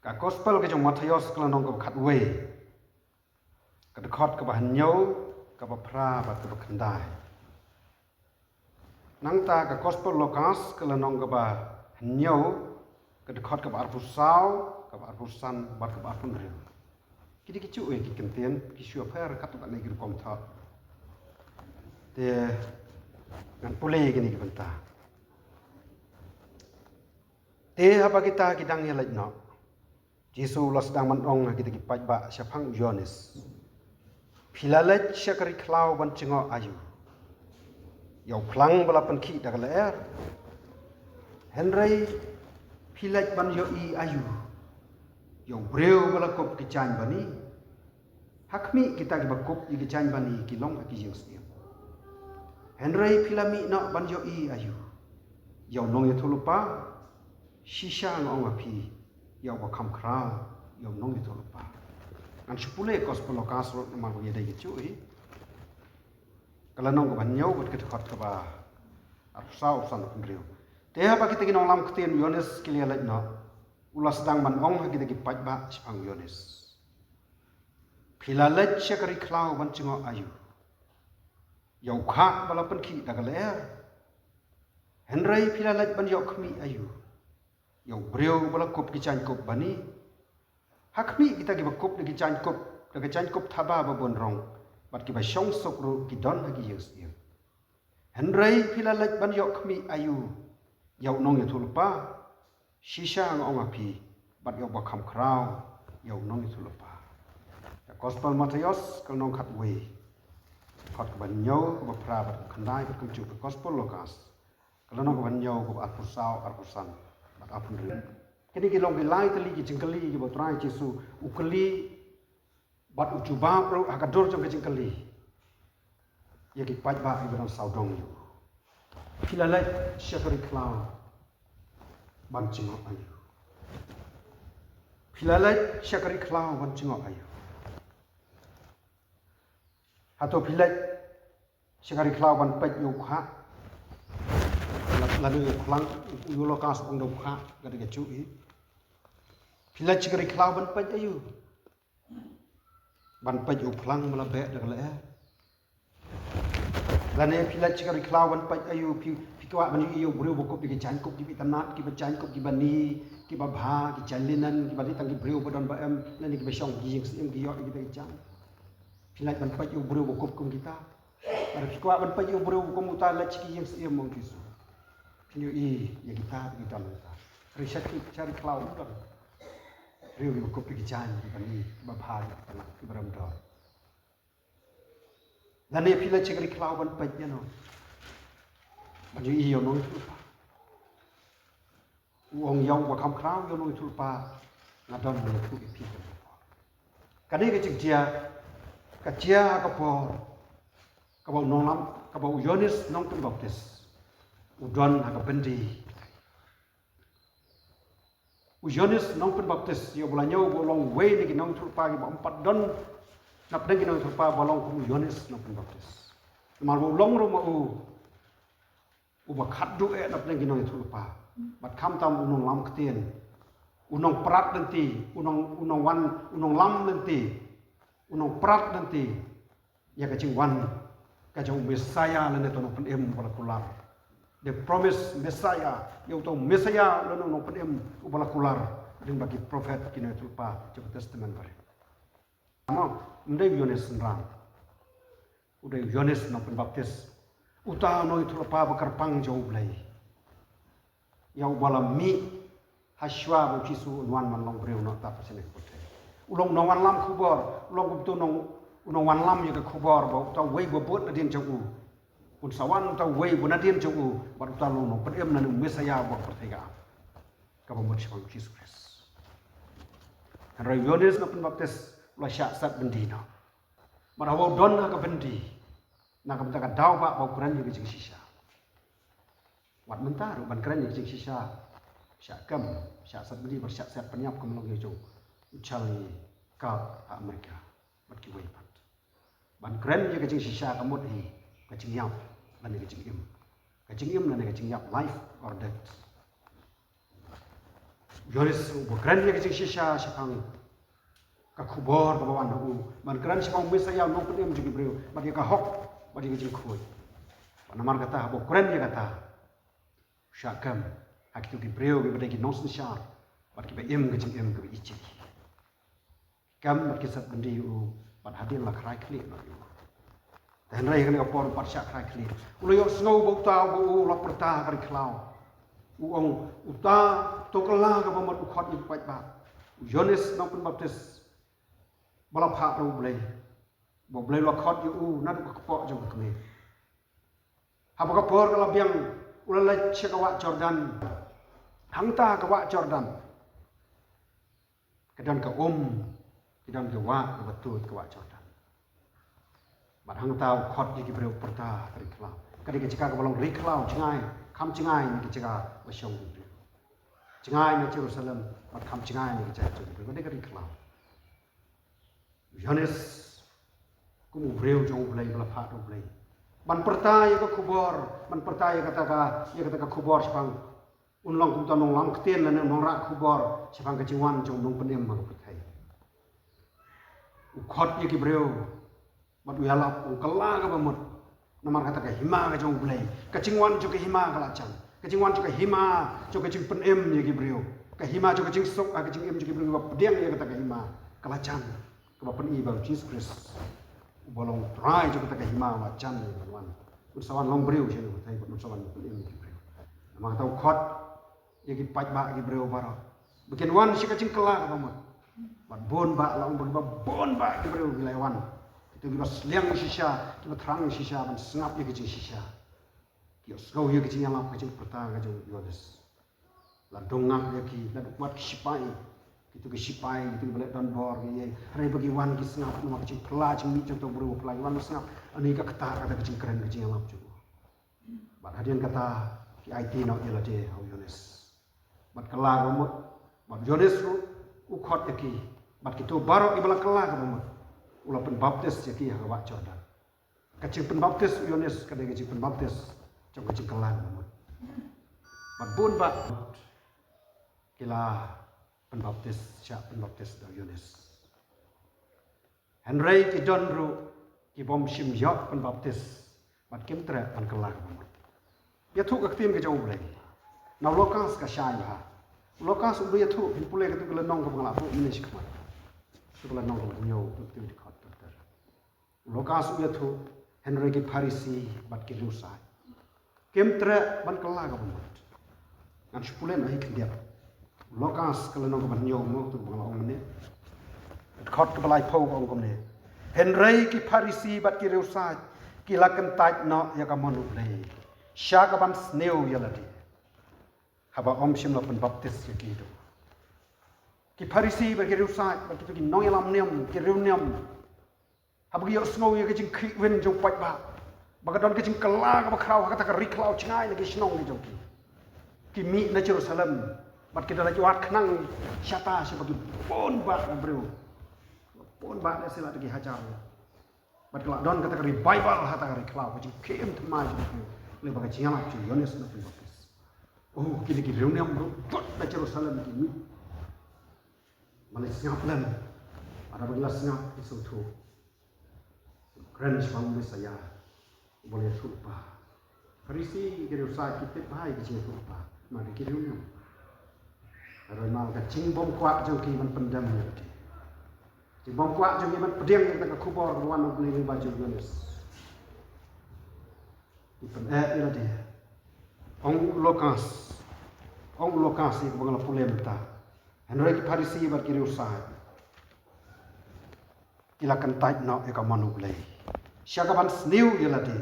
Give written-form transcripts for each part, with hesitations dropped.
Ka gospel ke jong Matius kala nong ka khat we. Ka de khot ka ba nyau ka ba phra ba ka ba khandai. Nang ta ka gospel Lukas kala nong ka ba nyau ka de khot ka ba arpusau ka ba arpusan ba ka ba arpun riu. Kidi ki chu ki kentien ki shu pher ka tu ba nei ki kom tha. Te ngan pule ki ni ki banta. Te apa kita kidang ya lek no. Jesu lo sedang mandong kita ki paj ba syapang Yohanes. Philalet syakari klau ban cengok ayu. Yau plang balapan ki dak leer. Henry Philalet ban yo I ayu. Yau breu balakop ki chan bani. Hakmi kita ki bakop ki chan bani ki long ki jing setiap. Henry Philami no ban yo I ayu. Yau nong ya thulupa shisha ngong api. Yau ba kham khra yau nong itu lupa an sepule gospel Lukas ro ma ko yede gitu kalau nong ko ban nyau bat ke khot ka ba ar sau san pendriu te ha ba kita ki nong lam ktien Yohanes kilia lek no ulas sedang man ong ha kita ki paj ba sipang Yohanes philalet syakari klau ban chengo ayu yau kha bala pen ki daga leer henry philalet ban yau khmi ayu Yau breu bala kop ki chan kop bani hakmi kita ki bakop ki chan kop thaba ba bon rong bat ki ba shong sok ro ki don ha ki yes ye henry philalet ban yok khmi ayu yau nong ye thulpa shisha ngong api bat yok ba kham krau yau nong ye thulpa the gospel Matius kal nong khat we khat ban nyau ko ba phra bat khandai bat kum chu gospel Lukas kal nong ban nyau ko arpusan apun rin. Kini ki long ki lai tali ki jingkali ki botrai Jesu ukali bat ucuba pro akador jong ki jingkali. Ya ki paj ba ibran saudong yu. Philalet syakari klau ban cingok ayu. Philalet syakari klau ban cingok ayu. Atau Philalet syakari klau ban paj yu kha lalu pulang Lukas pun dah buka kata kecui. Bila cikari klau ban paj ayu, ban paj pulang melabek dah kalau lalu bila cikari klau ban paj ayu, pikwa ban ayu beriu bukop di kecan kop di tanat, ki bacan kop di bani, ki babha, ki jalinan, ki bani tangki beriu badan bam, lalu ki besong ki jing sim ki yok kita kecan. Bila ban paj ayu beriu bukop kum kita, ada pikwa ban paj ayu beriu bukom utala ciki jing sim mong kisu. Ini ya kita nota. Riset cari klau kan. Riu ko pergi jalan di bani babhar tanah di beramdor. Dan ia pila cari klau ban pajnya no. Baju iyo no itu pa. Uang yang wakam klau yo no itu pa. Ngadon no itu ipi. Kadi kecik dia kecia kapor. Kabau nonam, kabau Yohanes nong tu baptis. Udon agak bendi. Yohanes nong pen baptis yo bolanyau bolong we ni nong turpa ki empat don nap deng nong turpa bolong ku Yohanes nong pen baptis. Mal bolong ro u ba khat du nap deng nong turpa. Bat kham tam unong lam ktien. Unong prat nanti, unong wan, unong lam nanti. Unong prat nanti. Ya kacing wan kacang Messiah lene to nong pen em bala kular. The promise Messiah, yaitu Messiah lalu nong penem ubala kular dengan bagi prophet kini tulpa Jeput Testament bare. Ano, ndai Yohanes nrang. Udai Yohanes nong penbaptis. Uta no itu tulpa bakar pang jauh belai. Ya ubala mi haswa bu kisu nuan man long breu no ta pasene kote. Ulong nongan lam kubor, ulong kubtu nong wan lam ya ke kubor bau ta wei bobot na din jauh. Un sawan ta wei bunadien jauh baru ta lono pedem nanu Messiah buat pertigaan. Kabamut sipang Kristus. Karena Yohanes na penbaptis la syak sat bendina. Marawo don na ka bendi. Na ka betaka daw ba bau kuran juga jing sisa. Wat mentar ban kuran jing sisa. Syak kam syak sat bendi ber syak sat penyap kam long jo. Ucali ka Amerika. Bat ki wei pat. Ban kuran juga jing sisa kamut hi ka jing yap. Lani kecing im, lani kecing yap life or death. Yohanes bukan dia kecil sisa sepang kakubor ke bawah nahu. Man keran sepang Mesaya nong penem juga beriu. Bagi kahok bagi kecil kuy. Panamar kata bukan dia kata. Syakam hak itu beriu bagi nong sensar. Bagi em kecil em ke icik. Kam bagi sat bendi pada hadir lah kerai klik nahu. Dan rai kan kapor pada syak kerai klik. Ulu snow bau tahu bau lak pertah kari kelau. Uang uta tokelah ke pamat ukhat itu baik ba. Yohanes nang Pembaptis balapha ro boleh lakhat yu nak kepok jong kene. Apa kapor kalau biang ulalai cekawak Jordan. Hangta kawak Jordan. Kedan ke kedan ke wa betul kawak Jordan. Bat hangta ukhat ye kibreu perta kari kelau. Kadi ke cekak balong ri kelau cengai. Kam cengai ni kecega wasyong itu. Cengai ni Jerusalem, mat kam cengai ni kecega itu. Kau dekari kelau. Yohanes kumu breu jong belai belaphat belai. Man pertaya ke kubor, man pertaya kata ka kubor sepang unlong kum tanong lang keten lan nong rak kubor sepang kecingwan jong nong penem mang pertai. Ukhat ye ki breu, mat uyalap ungkala ka bamut. Namar kata ke hima ke jong belai, kecingwan juga hima kelacan, kecingwan juga hima juga kecing penem ye gibreu, ke hima juga kecing sok, kecing em juga gibreu pedang ye kata ke hima kelacan, ke bapen i bang Jesus Christ, bolong try juga kata ke hima kelacan ye kawan, ursawan long breu sini, tapi ursawan penem gibreu, namar kata ukhat ye gi paj ba gibreu barat, bikin wan si kecing kelak kawan, bat bon ba long bon ba gibreu bilaiwan. Itu kita seliang sisa, kita terang sisa, dan sengap ye kecil sisa. Kita sengau ye kecil yang lap kecil pertah kecil Yohanes. Lah dongak ye ki, lah buat sipai, itu ke sipai, itu balik dan bor ye. Hari bagi wan ki sengap, nama kecil pelaj, mi contoh buru pelaj wan sengap. Ani ka ketar kata kecil keren kecil yang lap juga. Bat hadian kata ki IT nak ye lah je Yohanes. Bat kelar rumut, bat Yohanes ukhat ye ki, bat kita baru ibala kelar rumut. Ulah Pembaptis jadi kawak Jordan. Kecil Pembaptis Yohanes kadang kecil Pembaptis jong kecil kelang. Matbun ba kila Pembaptis siap Pembaptis Yohanes. Henry ki donru ki bom sim yok Pembaptis mat kim tre an kelang. Ya tu ka tim ke jong boleh. Na lokas ka syai ha. Lokas udah ya tu pulai ke tu kelenong ke pengala tu ini sikmat. Tu kelenong ke bunyo tu di Lokas uya tu Henry ki Pharisi bat ki lusa. Kemtre ban kala ka bumut. Ngan spulen ahi kendiap. Lokas kala no ban nyo mo tu bangla ong ne. Khot ka balai phau ong kom ne. Henry ki Pharisi bat ki lusa ki lakan tait no ya ka monu le. Sha ka ban sneu ya lati. Haba om sim lo Pembaptis ya ki do. Ki Pharisi bat ki lusa bat ki no ya lam nem ki rew nem. Habagi yo snow ye kecing win jong pai ba. Bagadon kecing kela ka bakrau kata ka riklau chingai lagi snong ni jong ki. Ki mi na Jerusalem. Bat kita lagi wat kenang syata sebagai pon ba bro. Pon ba na sila lagi hajar. Bat kelak don kata ka revival kata ka riklau kecing kem themai jong. Le bagai cingala cu Yohanes na Pembaptis. Oh kini ki reunion bro. Tot na Jerusalem ki mi. Malaysia plan. Ada begilas ngap isu tu. Keren sepang Mesaya boleh lupa. Farisi kira usaha kita bahai kecil lupa. Mari kira ni. Kalau mal kecing bom kuat jauh kiman pendam ni. Cing bom kuat jauh kiman pedang kita ke kubur ruan beli baju Yohanes. Ipan ila dia. Ong Lokas itu bangla pulem ta. Henry Farisi berkira usaha. Ilakan tait no eka manu blai. Syagaban sniu yelati.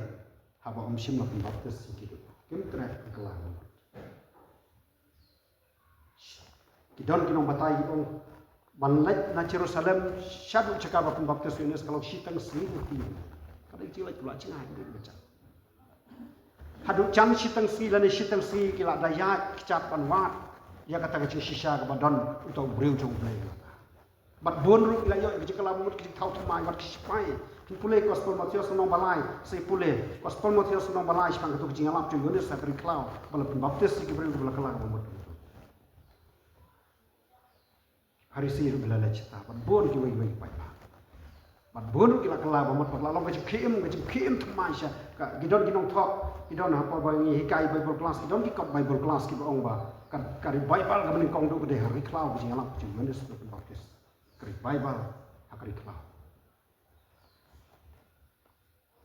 Haba om sim lo Pembaptis gitu. Kim tre kelang. Kidon kinong batai ong banlet na Jerusalem syadu cakap Pembaptis Yohanes kalau sitang sniu ti. Kada cilai pula cengai gitu baca. Hadu jam sitang si lani sitang si kila daya kecapan wat. Ya kata kecil sisa ke badan untuk beriu jong blai. Bat bonru ila yo kecil kalamut kecil tau temai bat kispai. Pulai gospel Matius nong balai, saya pulai gospel Matius nong balai sepang tu kecing alam tu Yohanes sakri klau, bala Pembaptis si kibri bala kelang bomot. Farisi ru bila cita ban bon ki wei pai ba ban bon ki la kala ba mat la long ka khim thamai sha ka gidon ginong thok gidon ha pa ba ngi hikai bible class gidon ki kop bible class ki ba ong ba kan kari bible ka ban kong do de hari klau ji ala ji Yohanes Pembaptis kari bible ha kari klau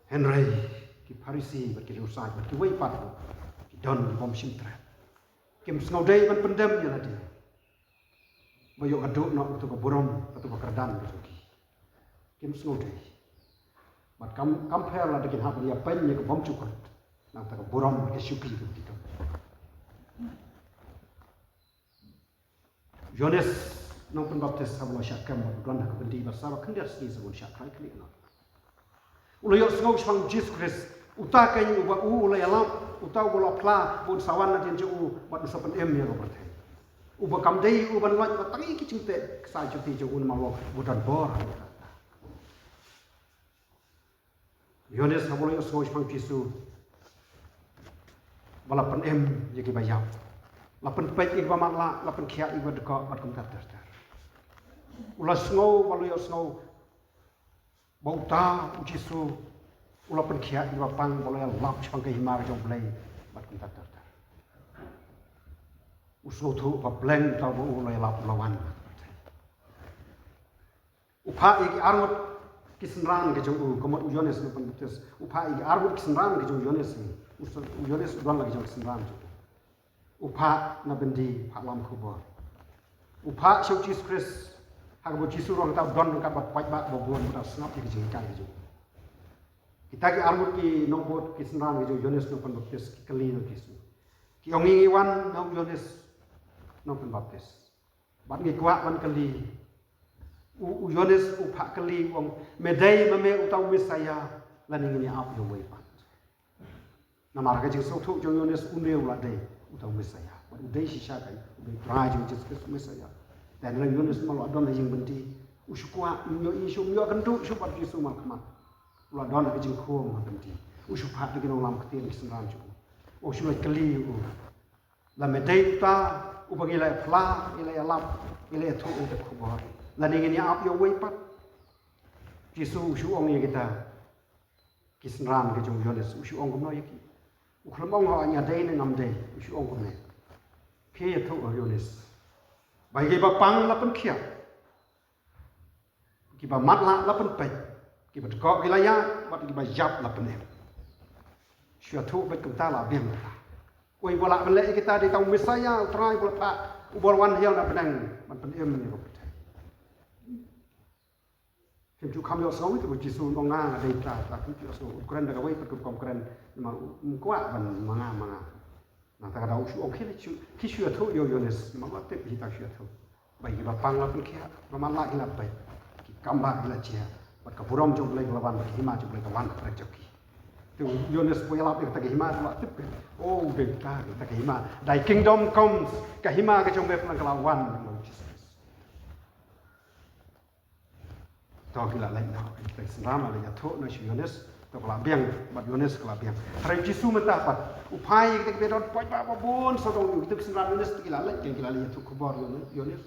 Henry ki Farisi ba ki rusai ba ki wei pat ki don bom sim tra kim snau dei ban pendem ya la dia bayok aduk nak tu ke buram atau ke kerdan gitu kim snau dei mat kam pher la dekin hab dia pen ye ke bom cukut nak ke buram ke syupi gitu Yohanes nong Pembaptis sablo syakam don ke bendi bersama kendas ni sebut syakai klik nak ulah yok snau sang Jesus Christ utakan uba ulah yalam utau bola pla bun sawan na tin ju bat sopan em ya berthe uba kam dei uban loj tangi ki cingte sa juti ju un malo budan bor Yohanes sabolo yo snau sang Jesus bala pen em ye ki bayam la pen pet ik ba matla la pen khia ik ba deko bat kum tar ulah snau balo yo snau bauta Jesus ulah pen khia ik ba pang balo ya lap chang ke himar jong play bat kum tar usau tu ba bleng ta bo ulah ya lap lawan upha ik arngot kisenran ke jong komot Yohanes no Pembaptis upha ik arngot kisenran ke jong Yohanes ni Yohanes don lagi jong kisenran upha na bendi phalam khubor upha shau Jesus Christ hak bo Jesus rong ta don ka bat pai ba bo bon ta snap ke jing kai jong kita ki armut ki nombot ki senran ki Yohanes no Pembaptis ki kali no kisu ki ongi wan no Yohanes no Pembaptis bat ngi kwa wan kali Yohanes upha kali wong medai mame utau Mesaya laning ni ap yo wei pat namar ka jing so thu jo Yohanes uneu la dei utau Mesaya bat dei shisha kai dei trai jing Jesus Mesaya dan lang Yohanes malo adon jing benti usukwa nyo isu myo kentu su bat kisu mal khamat la don ke jing khom ma benti usuphat ke nong lam ktin senran ju o su kali u la medai ta upagi la phla ila lap ila thu u te khobor la ni ni ap yo wei pat kisu su ong ye kita kisnran ke jong Yohanes su ong no ye ki u khlamong ho anya dei ne ngam dei su ong ne phe thu Yohanes bai ge ba pang la pen khia ki ba mat la pen pe ki ba ko ki la ya ba ki ba yap la pen em shu thu ba kum ta la bem ta oi bola bele kita di tau Mesaya trai bola pa ubor wan hiao na benang man pen em ni ba Kim chu kam yo so itu jisu nonga dei ta ta kim chu so kren da wei pat kom kren ma kwa ban manga na ta da ushu okay chu ki shu thu yo Yohanes ma ba te hi ta shu thu bai ba pang la pen khia ba man la ila bai ki kamba ila chia pat ka burom jong blai lawan ki hima jong blai tawan pra joki tu Yohanes po yala ta ki hima la tip oh dei ta ki hima dai kingdom comes ka hima ka jong be plan lawan Tau kila lain nak kita senama le jatuh na Yohanes tau kala biang bat Yohanes kala biang hari Yesus mentah pat upai kita bedon poi ba bon so dong kita senama Yohanes kila lain kila le jatuh kubor Yohanes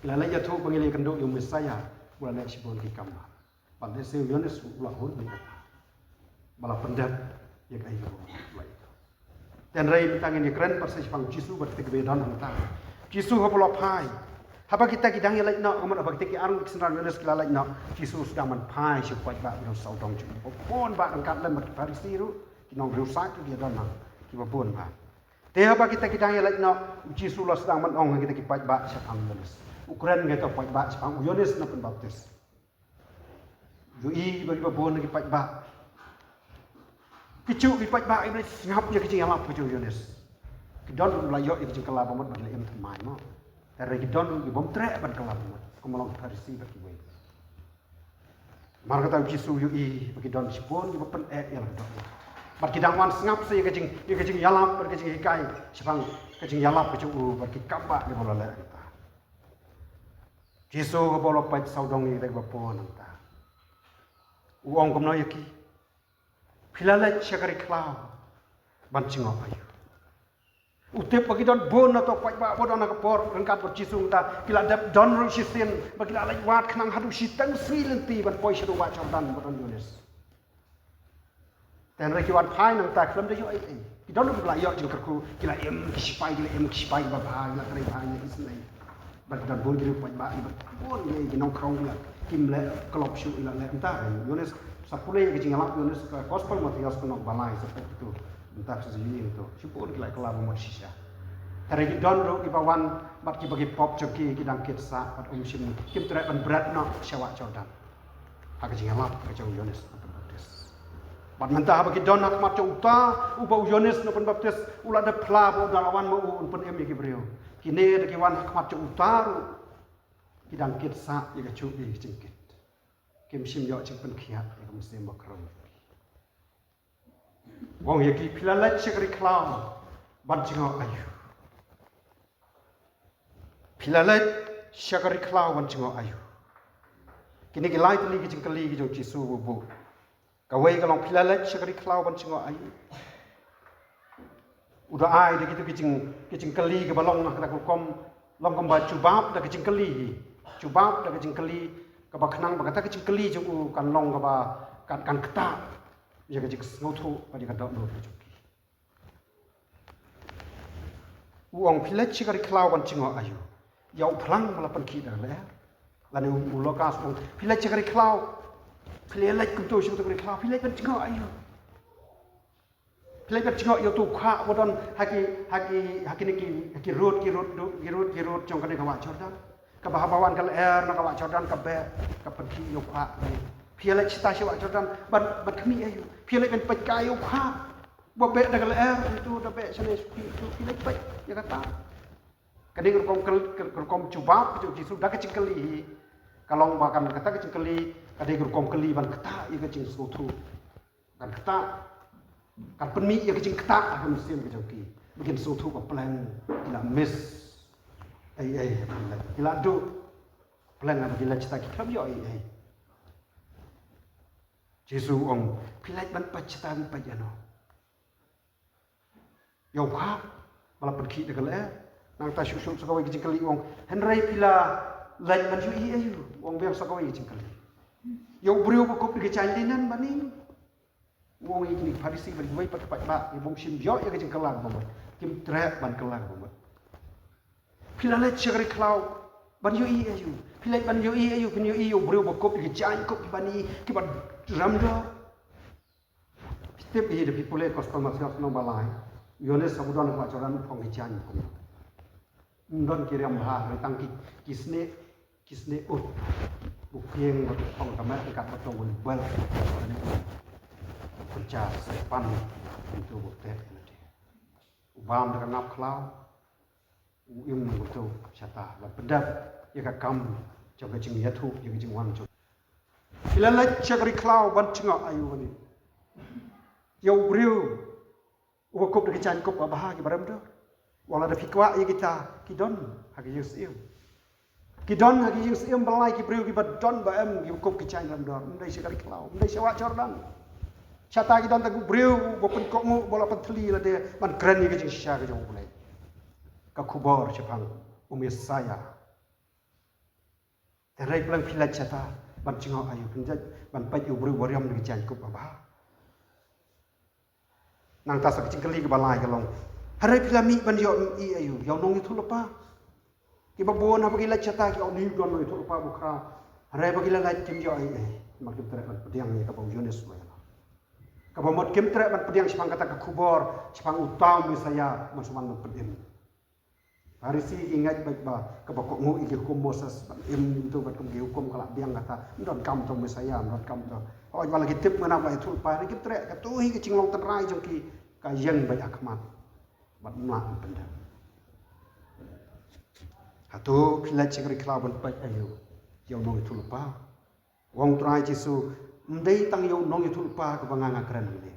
kila le jatuh pangili kendo yung Mesaya bulan le sibon ki kamba pada se Yohanes ulah hon ni bala pendat ya kai ko lai dan rai bitangin ni keren persis pang Yesus bat kita bedon mentah Yesus hopolo pai Haba kita kidang yalai nak kamu apa kita ki arung kesenran Yohanes kila lai nak Jesus sedang menpai supaya bak biro saudong ju pon bak angkat lem bak Farisi ru kinong rusak tu dia dan ki pon bak te haba kita kidang yalai nak Jesus sedang menong kita ki bak sapang Yohanes ukuran kita bak sapang Yohanes na Pembaptis yo i bagi pon ki bak kicu ki bak ini ngap je ki ngalap ki Yohanes kidon la yo ki kala bamat bagi em thamai mo Dari kidon ki bom tre ban kelab kumolong Farisi bagi wei. Mar kata Yesus yu i bagi don sipon ki pen ya la dok. Bar kidang wan ngap se ye kajing yalap bar kajing hikai sipang kajing yalap kajing bagi kamba ni bola le kita. Yesus ko bolo pat saudong ni dek bapon anta. Uong komno yaki. Pilala syakari klau ban cingop ayu. Utip bagi don bon atau pai ba bodon nak por rengkat bot jisung ta kila dap don ro sisten bagi la lek wat khnang hadu sitang silenti ban poi shadu wa Jordan bodon Yones. Dan reki wat pai nang ta klam de yo ai. Ki don ro la yo jing kerku kila kispai ba ba kila kare ba nya isnai. Bagi don bon giru pai ba bon ye ki nong krong la kim le klop shu ila le ta Yones sapule ki jing alap Yones gospel Matias kono balai seperti itu. Entah sejauh itu, syukur kita kelar membersihkan. Hari ini don ro ibawan bagi pop joki kita kitsa pada musim kim terak berat nak syawak Jordan. Agak jingalap kacau Yones nopun baptis. Bad mentah bagi don nak macam uta ubau Yones nopun baptis ulah ada pelabo dalawan mau unpun emi kibriu. Kini ada kiwan nak macam uta kita kitsa ia kacau ia jengkit. Kim sim yo cengpen kiat ia musim bakram. Wong yaki pilalat syakari klau bancingo ayu. Pilalat syakari klau bancingo ayu. Kini gilai tali ki jengkali ki jong Jisu bubu. Kawai kalong pilalat syakari klau bancingo ayu. Udah ai de gitu ki jengkali ke balong nak kom long kom ba cubab da ki jengkali. Cubab da ki jengkali ka ba khnang ba kata ki jengkali jong kan long ka ba kan ketak. Jaga jik ngotu pada kata no joki. Uang pilat cikari klau bancingo ayu. Yau pelang melapan kita le. Lani ulokas uang pilat cikari klau. Pilat kuntu cikari klau. Pilat bancingo ayu. Pilat bancingo yo tu kha bodon haki niki road jong kane kawa Jordan. Kabahabawan kal air nak kawa Jordan kabe kapergi yo kha. Pialet cita syawak Jordan ban kami ayu. Pialet kan pecah ayu kha. Bobek dagal air itu dapat sana itu pialet pec ya kata. Kadang kerkom coba itu Jisu dah kecil kali. Kalau makan kata kecil kali, kadang kerkom kali ban kata ya kecil suatu. Kan kata kan penmi ya kecil kata aku mesti kecil ki. Bikin suatu plan tidak miss. Tidak do plan apa bila cita kita yo Jisu ong pilat ban pacitan pajano. Yo kha malah pergi degal nang ta syuk sakawai jingkali ong henrai pila lain man yu ayu ong biang sakawai jingkali. Yo brio bakop di chandinan bani. Wong ini Farisi bagi wai pat ba ibong sim yo ya jingkalang bomo. Kim trap ban kelang bomo. Pila let syagri klau ban yu ayu. Pilai ban yo ayu pun yo brio bakop di kop di bani kiban ramda. Setiap ini depi pulai kostal masih no balai. Yones sabudan ko acaran phong kijan ko. Ndon kiram ha retang kisne ut. Bukieng phong tamat kat patong bel. Kerja sepan itu bukti nanti. Ubam dengan nap klau. Uyum betul syata bedap ya kam jaga jing yatu ya jing wan jo. Bila lek cakri klau ban cengak ayu ni. Yo brio ukop de kican kop abah ki baram do. Wala da fikwa ya kita kidon hagi yusim. Kidon hagi yusim balai ki brio ki badon ba em ki ukop kican ram do. Ndai cakri klau, ndai syawak Jordan. Syata kidon tagu brio bopun kokmu bola penteli la de man keren ya jing sya ke jong bulai. Kakubor cepang umis saya. Terai pelang pilat cata ban cengok ayu penjat ban pai ubru wariam dengan jangkup apa. Nang tas kecil kali ke balai kalong. Harai pilami ban yo i ayu yo nong itu lepa. Kiba bon apa gila cata ki oni don itu lepa bukra. Harai bagi la kim yo ai. Makin terai ban pediang ni kapau Yones semua. Kapau mod kim terai ban pediang sepang kata kakubor sepang utam saya masuk pediang. Farisi ingat baik bah kebakok mu igi hukum Moses im itu bat kum hukum kalak biang kata ndon kam tong Mesaya ndon kam to oh wala kitip mana ba itu pa ri kitre ka tu hi ki cinglong tenrai jong ki ka yang baik akmat bat mak benda hatu pilat cikri klaban baik ayu yo nong itu lupa wong trai Jisu ndai tang yo nong itu lupa ka banganga kran ni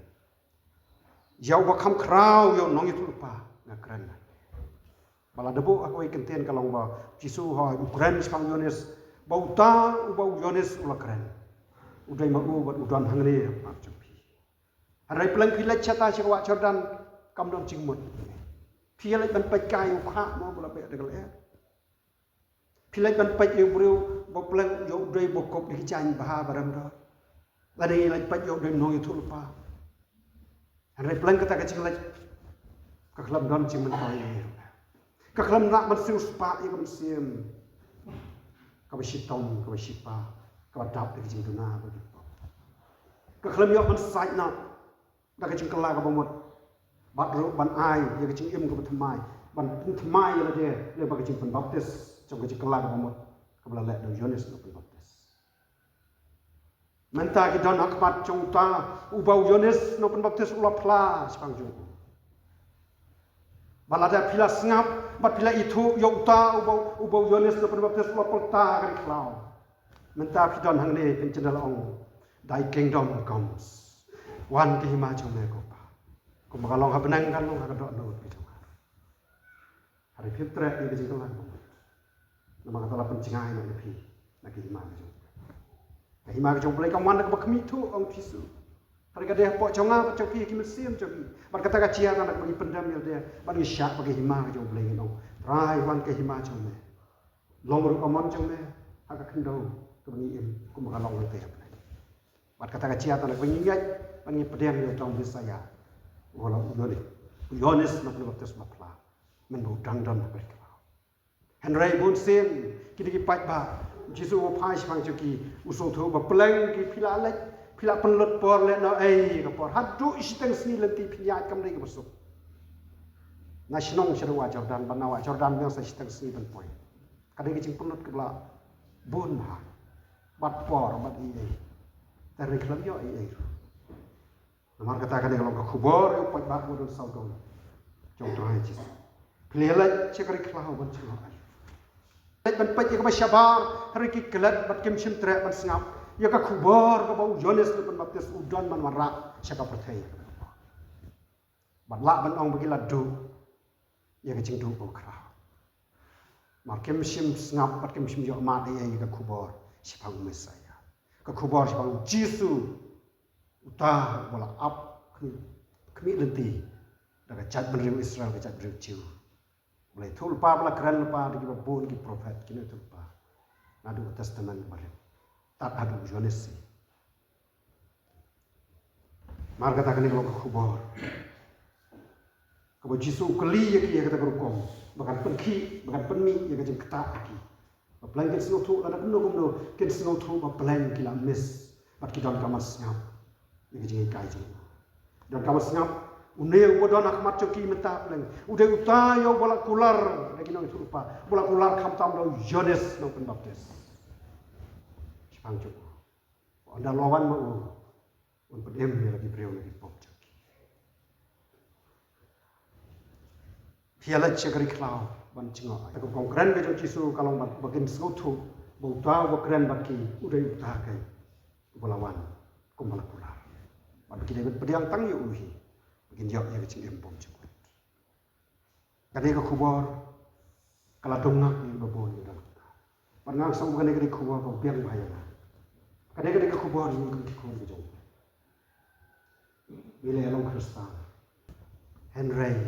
yo ba kam krau yo nong itu lupa ngakran Malah debu aku ikan tian kalau ba Jisu ha Ukraine sepang Yones bau ta bau Yones ulah keren. Udai mau buat udan hangre macam pi. Harai pelang pilat cata si kawak Jordan kam dong cingmut. Pilih ban pekai ukha mau bola pe degal Pilih ban pek yo brio bo pleng yo dei bo kop di chan baha baram do. Lani lai pek yo dei no yo tulpa. Rai pleng kata kacing lai ka khlam don ching man toy. Ka khlam nak man siu spa yo kam sim. Ka ba shitong ka ba shipa ka ba dap di kacing duna ba di. Ka khlam yo man sai na da kacing kala ka ba mot. Bat ro ban ai yo kacing im ka ba thamai. Ban thamai yo la de le ba kacing pen baptis. Trong cái kelar kamu kabla lek do Yohanes no Pembaptis. Menta ki don akmat trong ta ubau Yohanes no Pembaptis ula pla sepang jung. Balada pila sengap bat pila itu yo ta ubau Yohanes no Pembaptis ula pelta kan klau. Menta ki don hang ne pen cendal ong thy kingdom comes. Wan ki hima trong ne ko pa. Ko makalong ha benang kan long ha dok no pi trong. Hari fitre ni ke jingkalan. Nama kata lapan cengai nak lebih lagi hima kejong. Hima kejong boleh kawan nak berkemi tu orang pisu. Hari kadeh pok conga coki ki mesim coki. Bar kata kacia nak bagi pendam yang dia bagi syak bagi hima kejong boleh ngong. Rai wan ke hima jong me. Long ru amon jong me. Agak kendau tu bagi im ku makalong le teh. Bar kata kacia nak bagi ngai bagi pedam yang tong bisaya. Wala ulole. Yohanes nak baptis mapla. Menudang dan mereka. Henry Bunsen kini ki pai ba Jesu wo phai chang chuki uso tho ba pleng ki phila lek phila penlut por le no ai ka por hadu isteng sni lenti phiya kam dei ka besuk nasionong serwa Jordan banawa Jordan yang sa isteng sni ban point kadai ki jing penlut ke bla bun ha bat por bat i tari klam yo ai nomor kata kadai kalau ka khubor yo pai ba bodon saudon jong trai Jesu phila chekari khlau ban chlo ai ban pek ya ka syabar hari ki kelat bat kem sim tre ban sngap ya ka khubor ka bau Yohanes ban baptis udon man wara syaka perthai bat la ban ong bagi ladu ya ka jing du ko kra mar kem sim sngap bat kem sim yo ma de ya ka khubor sipang mesaya ka khubor sipang Jesu uta bola ap kmi lenti daga chat ban riu Israel ka chat riu Jew boleh tulpa bala keren lupa di babun ki profet kini tulpa nadu testament balik tak adu Yohanes si mar kata kini kalau khubor kabo Jesu keli ya ki kata berukom bahkan penki bahkan penmi ya kata ketak ki baplan kin sno tu ada penuh kumdo kin sno tu baplan ki la mis bat ki don kamas ngap ya ki kai ji don kamas ngap Uneu bodon akmat coki mentah peleng. Udah utayo bola kular lagi nang serupa. Bola kular kam tam do Yohanes nang Pembaptis. Sipang cuk. Anda lawan mau. Un pedem dia lagi beliau lagi pop coki. Piala cekari klau ban cingok. Aku kongkren ke Jesu kalau bagian selutu. Bau tahu keren bagi udah utakai. Bolawan kumbala kular. Bagi dia pediang tang yu uhi. Begin jawab ya kecil empom cukup. Kadai ke kubur, kalau dongak ni babon ni dah. Pernah sama kadai ke kubur kau biang bahaya. Kadai ke kubur ni kau kikun kejauh. Bila elong Kristen, Henry,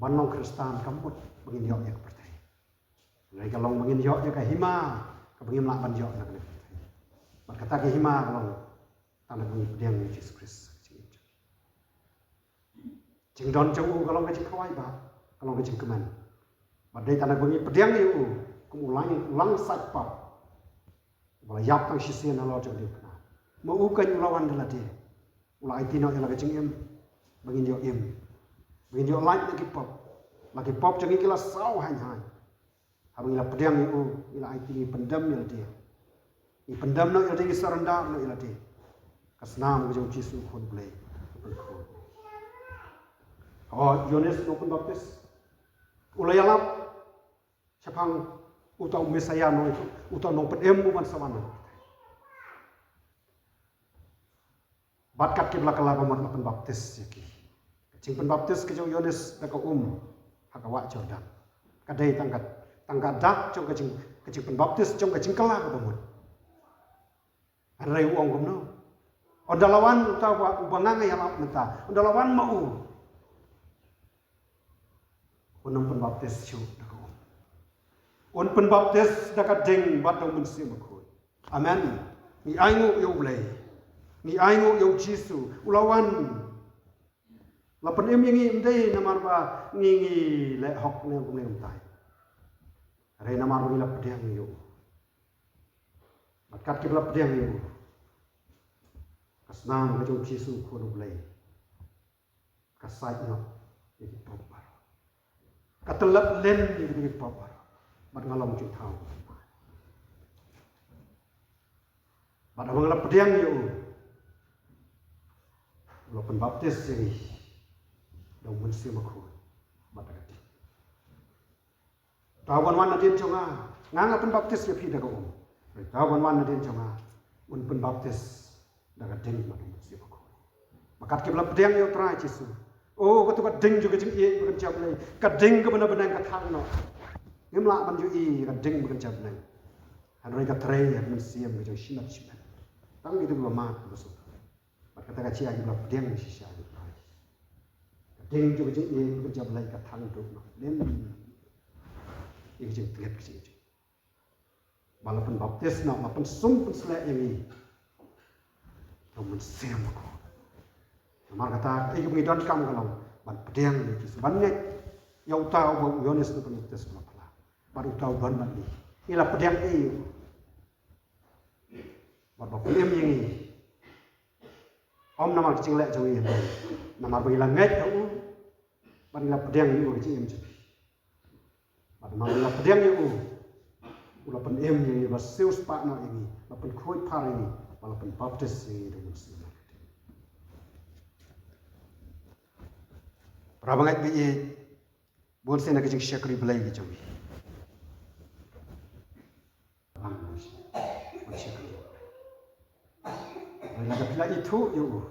banong Kristen kamput begin jawab ya kepertai. Henry kalau begin jawab ya ke hima, kau begin melakukan jawab nak kepertai. Berkata ke hima kalau tanda begin pediang Yesus Kristus. Jing don jauh kalau ngajik kawai ba, kalau ngajik keman. Badai tanah bunyi pediang itu, kemudian ulang satpa. Bala yap tang sisian halau jauh dia kena. Mau ukan ulawan adalah dia. Ulah itu nak yang ngajik em, begini yo em, begini yo lain lagi pop jangan kila saw hanya. Habis ila pediang itu, ila itu ni pendam ila dia. Ni pendam nak ila dia serendam nak ila dia. Kasnam jauh Jesu kon boleh. Oh, Yohanes no Pembaptis. Ulayalap siapang utau Mesaya no itu, utau no pedem bukan sawana. Batkat ke belakang lapaman no Pembaptis yaki. Cing Pembaptis ke jauh Yohanes daka hakawa Jordan. Kadai tangkat dak jauh kecing Pembaptis jauh kecing kelak kapaman. Ada uang kumno. Ondalawan utau ubangang ya lap mentah. Ondalawan mau unang penbaptis siyo dako. Un penbaptis dakat ding bat dong mensi makoi. Amen. Ni aingo yo ulay. Ni aingo yo Jisu ulawan. Lapan em yang imdai namar ba ngi le hok ne kum ne umtai. Are namar ngi lap diang yo. Kat ke lap diang yo. Kasnam ke Jisu ko ulay. Kasai no iki proper. Katelap len iki proper. Bat ngalam cing thau. Bat abang lap diang yo. Lapan baptis ini dong mensi makoi matagati. Tawan nadin jonga nganga penbaptis ya pida ko. Tawan nadin jonga un penbaptis daga ding madong mensi makoi. Makat ke belap deng yo trai Jisu. Oh katu kat ding juga jing ie bukan jab lay. Kat ding ke benar-benar kat hang no. Ngimla ban ju i kat ding bukan jab lay. Hanoi kat trai ya mensi am ke shinat shipan. Tang gitu belum mat besok. Kata kacau lagi belap deng sisa. Deng juga jadi kerja belai kat thang tu, dan ini jadi terlihat kecil. Walaupun baptis nak, walaupun sum pun selai yang ini, namun siam aku. Namar kata, ini pengidon kamu kalau ban pedang ni, sebanyak yang tahu bahawa Yohanes itu baptis berapa, baru tahu ban ban ni. Inilah pedang ini. Bapak pelim yang ini. Om namar kecil lek jauh ini, namar bagilah ngai tahu, bagilah pedang ni kecil em jadi, bagilah pedang ni ulah pen em ni bas seus pak nak ini, lapan koi par ini, lapan baptis ini dengan semua. Rabangat bi buat saya nak kecil syakri belai kecil. Laga pila itu yo,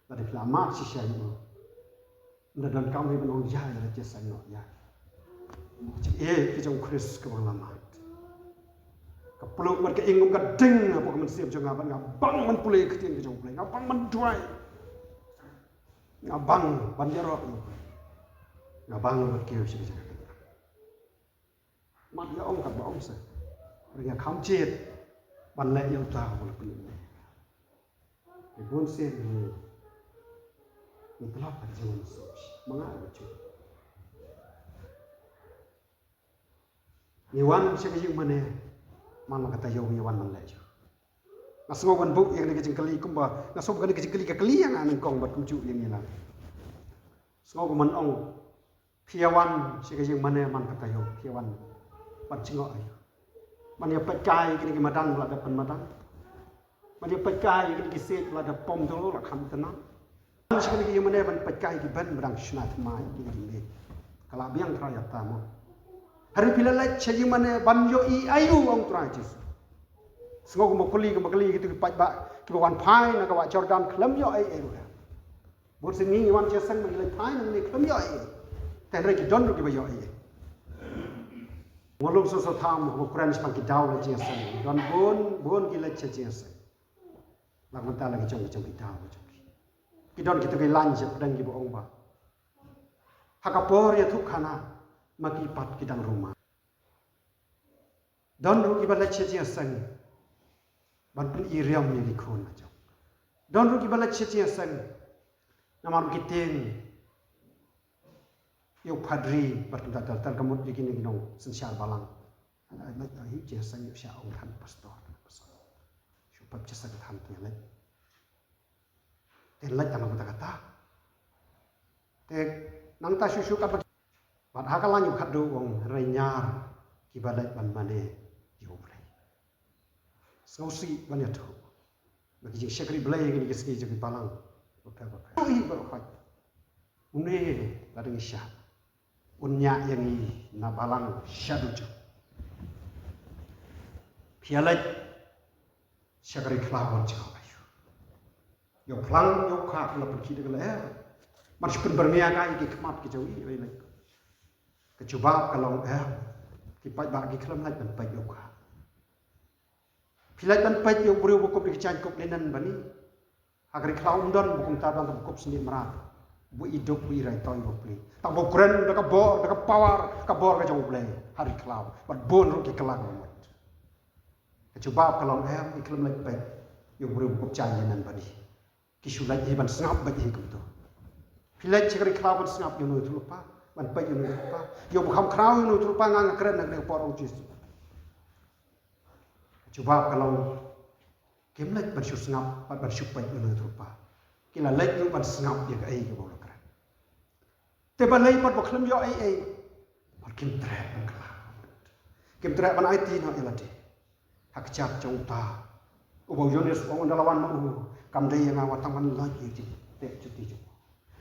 laga pila mak sisa yo. Dan kami menong jaya la jasa yo ya. Kijong Chris kebang lama. Kapuluk mereka ingum kadeng apa kemen siap jong ngaban ngabang men pulai ketien kijong pulai ngabang men duai. Ngabang banjaro yo. Ngabang berkiu sih jaga. Mat ya om kat ba om sa. Ringa kamcit ban le yo ta wala pun. Ibon sen ni telah berjalan sukses mengalir cuy. Iwan siapa yang mana kata jauh Iwan mana lagi. Nasuh ban buk yang lagi jengkeli kumba, nasuh kan lagi jengkeli kekeli yang aneh kong buat kumcu yang hilang. Sengau man ong piawan siapa yang mana kata jauh piawan buat cengok ayu. Mana pekai kini kemadang belada penmadang. Mana pekai kini kiset belada pom dulu lah kami tenang. Sekarang ini mana ban pekai di ban berang sunat mai ini. Kalau biang kerajaan tamu. Hari bila lagi cari mana ban yo i ayu orang terajis. Sengok kembali gitu kipat bak kibawan pai nak kawat Jordan kelam yo ai ai. Buat sini iwan jasan menilai pai nak ni kelam yo ai. Tapi kita don rugi bayo ai. Walau sesuatu tham, ukuran sepang kita dah jasan. Don bon gila jasan. Lagu tak lagi jom kita macam ni. Kita kita lanjut pedang kita orang bah. Hakapor ya tu kana makipat kita rumah. Don rugi balik jasan. Banpun iriam ni dikon macam. Don rugi balik jasan. Nama kita yo padri bertanda dal kamut begini ginong sensial balang. Ada jasan yo sya orang han pastor. Sebab jasa kita hantu yang lain. Lain tanah kata-kata. Nang ta susu kapan. Bad hakalan yung kado wong renyar kibalay ban mane yoblay. Sausi banyak tu. Bagi jeng syakri belai gini kesini jadi palang. Bapak. Ui berkhot. Une ladang isya. Unya yang i na balang syaduju. Pialai syakari kelawan cakap ayu. Yo kelang yo kak la pergi dengan leher. Masih pun berniaga iki kemat kejawi lagi. Kecoba kalau kipat bagi kelam lagi dan baik yo kak. Pilai dan baik yo beri bukup di kecang kup linan bani. Agar kelawan don bukum tadan bukup sendiri merat. bu hidup bu irai toy bu play tak bu keren dak bor dak power ka bor ka jauh play hari kelau bat bon ru ki kelang mat coba kalau iklim lek pet yo buru bu chan nan bani kisu lek ban snap ba hi kum to pilek cekari kelau ban snap yo no tu lupa ban pet yo no lupa yo bu kham krau yo no tu lupa ngang keren nak ne por ujis coba kalau kim lek ban snap ban pet yo no tu lupa kila lek yo ban snap ya ka ai ke boแต่บันเลยปัดบอกคลำย่อไอ้ปัดกิมแตรบันกลากิมแตรบันไอตีนเอาเอลัดหักจับจงตาอุบายโยนิสองอันดาวันมากำได้ยังไงว่าตั้งมันลอยอยู่ที่เตะจุดที่จุด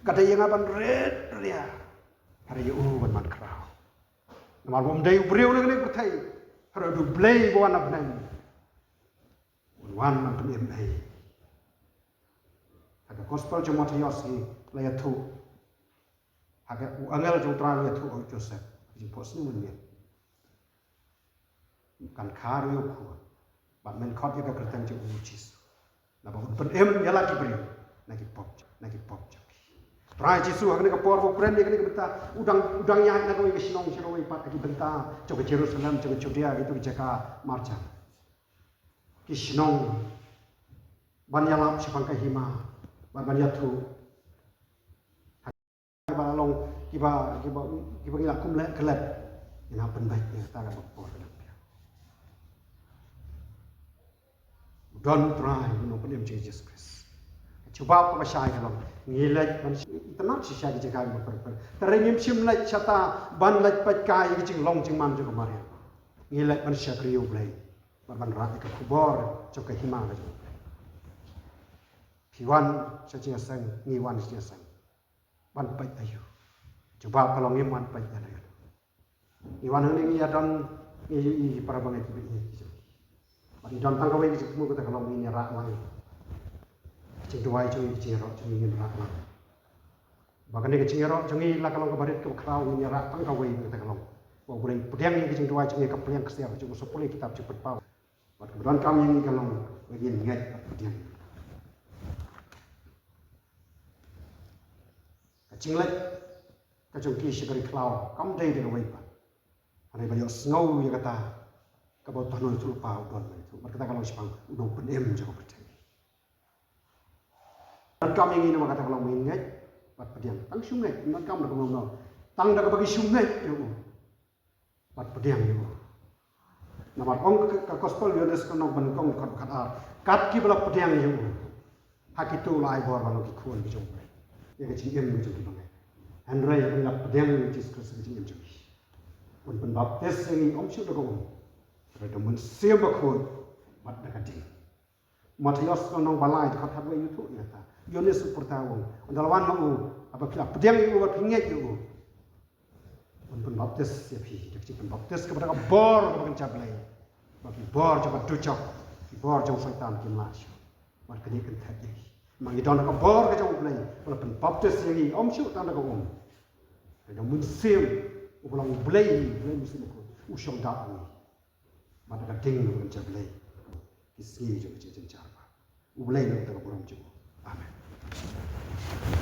กำได้ยังไงบันเรดเรียhariบันมันคราวน้ำมันผมได้เบรียวนึกประเทศเราดูเบลย์วันนับหนึ่งวันมันเป็นเอ็มไอถ้าก็ gospel จะมาที่ยอดสีเลยถูกagak angel jauh terang ya tu Joseph jadi pos ni mana kan kar yo ku bat men khot ya ka kertang je ucis na ba pen em ya lagi beri lagi pop trai Jesu hakne ka por bo friend ni benta udang ya na ko ke sinong siro wi pat ki benta coba Jerusalem coba Judea gitu ki jaka marcha ki sinong ban ya lap sipang ka hima ban ya tu long kiba ngila kumle kelep ina penbaik ni ta ga bopor na don't try no penem Jesus Christ coba apa syai kalau ngilai man tenat si syai jaga bopor terengim simlai chata ban laj pat kai ki jing long jing man jo kemarin ngilai man syakriu blai ban ra ka kubor jo ka hima ga jo piwan sajing sang ngiwan si sang ban pai ayu coba kalau ngiman pai ana iwan ni ya dan i para bangai tu ni ban dan tang kawai ki mu ko kalau ni ra ma cing duai cing ro cing ni ra ma bagan ni cing ro cing la kalau kabarit ke krau ni ra tang kawai ko kalau bo boleh pediang ni cing duai cing ka pediang ke siap cing sepuluh kitab cepet pau bat kemudian kami ni kalau begin ngai pediang chính lệnh các chúng kia sẽ có cloud cắm đây để quay bạn anh ấy bây giờ snow như kata các bạn toàn nói thua bao toàn này thua mà kata kalau sepang udah pun em jago percaya dan kami ini nama kata kalau main ngai buat pediang tang sungai dan kami dah ngomong tang dah bagi sungai itu buat pediang itu nama ong ke gospel dia des kono ban kong kat ki bala pediang itu hak itu lai bor balu ki kuon ki jong ya ke cing em gitu bang Andre yang nak pedang Jesus Kristus cing em jong pun baptis yang om syu dogong ada mun siam bakun mat dak ding Matius nong balai khat hat we yutu ya ta Yones pertawong andalawan mau apa kila pedang itu buat pinget itu pun baptis ya pi dak cing baptis kepada bor kepada cablai bagi bor cepat ducok bor jauh setan kimas mat kini kan thadi mangi don ka bor ka jong play walaupun baptis yang om syu tan ka om ada musim ulang play musim ko usong da ni mata ka ting no kan play kisni jo je jar ba ublay no ta ka borom jo amen